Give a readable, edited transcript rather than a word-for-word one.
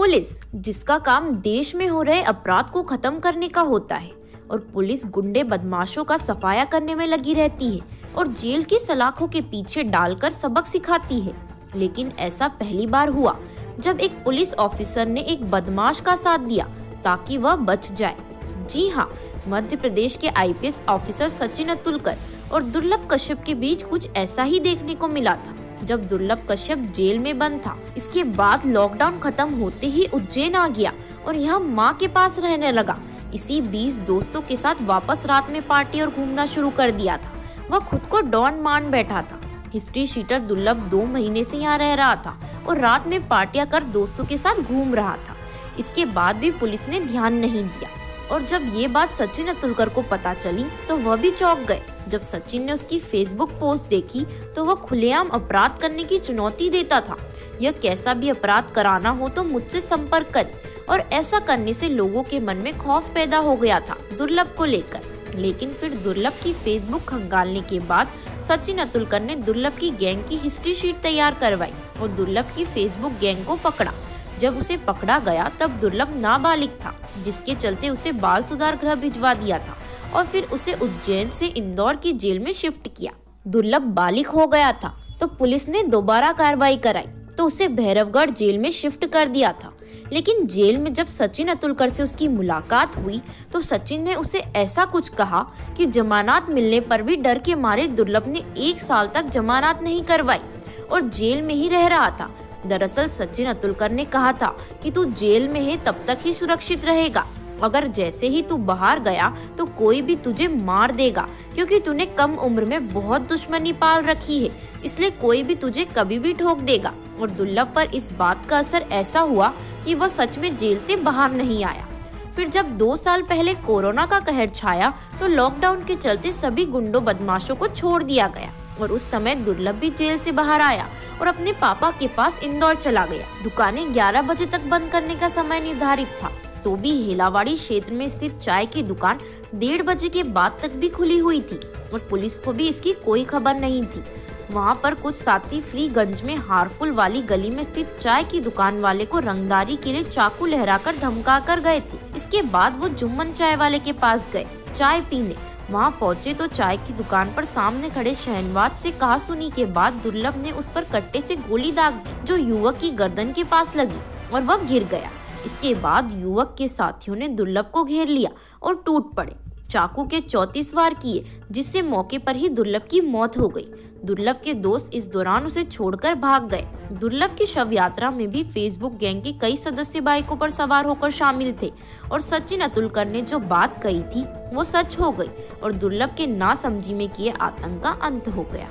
Police, जिसका काम देश में हो रहे अपराध को खत्म करने का होता है, और पुलिस गुंडे बदमाशों का सफाया करने में लगी रहती है और जेल की सलाखों के पीछे डालकर सबक सिखाती है। लेकिन ऐसा पहली बार हुआ जब एक पुलिस ऑफिसर ने एक बदमाश का साथ दिया ताकि वह बच जाए। जी हाँ, मध्य प्रदेश के आईपीएस ऑफिसर सचिन अतुलकर और दुर्लभ कश्यप के बीच कुछ ऐसा ही देखने को मिला था। जब दुर्लभ कश्यप जेल में बंद था, इसके बाद लॉकडाउन खत्म होते ही उज्जैन आ गया और यहाँ माँ के पास रहने लगा। इसी बीच दोस्तों के साथ वापस रात में पार्टी और घूमना शुरू कर दिया था। वह खुद को डॉन मान बैठा था। हिस्ट्री शीटर दुर्लभ 2 महीने से यहाँ रह रहा था और रात में पार्टियां कर दोस्तों के साथ घूम रहा था। इसके बाद भी पुलिस ने ध्यान नहीं दिया और जब ये बात सचिन अतुलकर को पता चली तो वह भी चौंक गए। जब सचिन ने उसकी फेसबुक पोस्ट देखी तो वह खुलेआम अपराध करने की चुनौती देता था। यह कैसा भी अपराध कराना हो तो मुझसे संपर्क कर, और ऐसा करने से लोगों के मन में खौफ पैदा हो गया था दुर्लभ को लेकर। लेकिन फिर दुर्लभ की फेसबुक खंगालने के बाद सचिन अतुलकर ने दुर्लभ की गैंग की हिस्ट्री शीट तैयार करवाई और दुर्लभ की फेसबुक गैंग को पकड़ा। जब उसे पकड़ा गया तब दुर्लभ नाबालिग था, जिसके चलते उसे बाल सुधार गृह भिजवा दिया था और फिर उसे उज्जैन से इंदौर की जेल में शिफ्ट किया। दुर्लभ बालिग हो गया था तो पुलिस ने दोबारा कार्रवाई कराई तो उसे भैरवगढ़ जेल में शिफ्ट कर दिया था। लेकिन जेल में जब सचिन अतुलकर से उसकी मुलाकात हुई तो सचिन ने उसे ऐसा कुछ कहा कि जमानत मिलने पर भी डर के मारे दुर्लभ ने 1 साल तक जमानत नहीं करवाई और जेल में ही रह रहा था। दरअसल सचिन अतुलकर ने कहा था कि तू जेल में है तब तक ही सुरक्षित रहेगा, अगर जैसे ही तू बाहर गया तो कोई भी तुझे मार देगा, क्योंकि तूने कम उम्र में बहुत दुश्मनी पाल रखी है, इसलिए कोई भी तुझे कभी भी ठोक देगा। और दुर्लभ पर इस बात का असर ऐसा हुआ कि वह सच में जेल से बाहर नहीं आया। फिर जब 2 साल पहले कोरोना का कहर छाया तो लॉकडाउन के चलते सभी गुंडों बदमाशों को छोड़ दिया गया और उस समय दुर्लभ भी जेल से बाहर आया और अपने पापा के पास इंदौर चला गया। दुकानें 11 बजे तक बंद करने का समय निर्धारित था, तो भी हेलावाड़ी क्षेत्र में स्थित चाय की दुकान 1:30 बजे के बाद तक भी खुली हुई थी और पुलिस को भी इसकी कोई खबर नहीं थी। वहां पर कुछ साथी फ्रीगंज में हारफुल वाली गली में स्थित चाय की दुकान वाले को रंगदारी के लिए चाकू लहराकर धमका कर गए थे। इसके बाद वो जुम्मन चाय वाले के पास गए चाय पीने। वहां पहुंचे तो चाय की दुकान पर सामने खड़े शहनवाज से कहासुनी के बाद दुर्लभ ने उस पर कट्टे से गोली दाग दी, जो युवक की गर्दन के पास लगी और वह गिर गया। इसके बाद युवक के साथियों ने दुर्लभ को घेर लिया और टूट पड़े। चाकू के 34 वार किए, जिससे मौके पर ही दुर्लभ की मौत हो गई। दुर्लभ के दोस्त इस दौरान उसे छोड़कर भाग गए। दुर्लभ की शव यात्रा में भी फेसबुक गैंग के कई सदस्य बाइकों पर सवार होकर शामिल थे और सचिन अतुलकर ने जो बात कही थी वो सच हो गई और दुर्लभ के नासमझी में किए आतंक का अंत हो गया।